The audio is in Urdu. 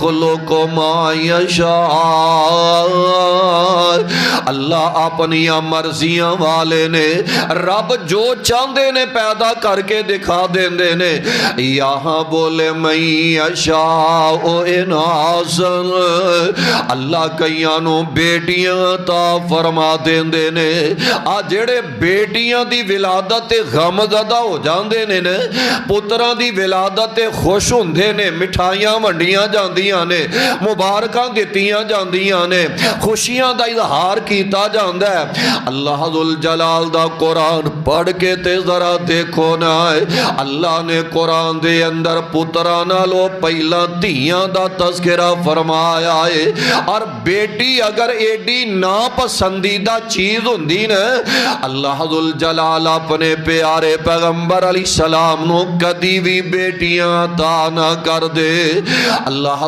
خلق ما یشاء۔ اللہ اپنی مرضیاں والے نے، رب جو چاہتے نے پیدا کر کے دکھا دیندے نے۔ یہاں بولے من یشاء اناسا، اللہ کئیاں نو بیٹیاں عطا فرما دیندے نے۔ آ جڑے بیٹیاں دی ولادت غم زدہ ہو جاندے نے، پتراں دی ولادت خوش ہوندے نے، مٹھائیاں ونڈیاں جاندیاں نے، مبارکاں دتیاں جاندیاں نے، خوشیاں دا اظہار کیتا جاندا ہے۔ اللہ ذوالجلال دا قرآن پڑھ کے تے ذرا دیکھو نا، اللہ نے قرآن دے اندر پتراں نالوں پہلا دھیاں دا تذکرہ فرمایا ہے۔ اور بیٹی اگر ایڈی ناپسندیدہ چیز ہوندی نا، اللہ ذوالجلال اپنے پیارے پیغمبر علیہ السلام نو کدی بھی بیٹیاں عطا نہ کر دے۔ اللہ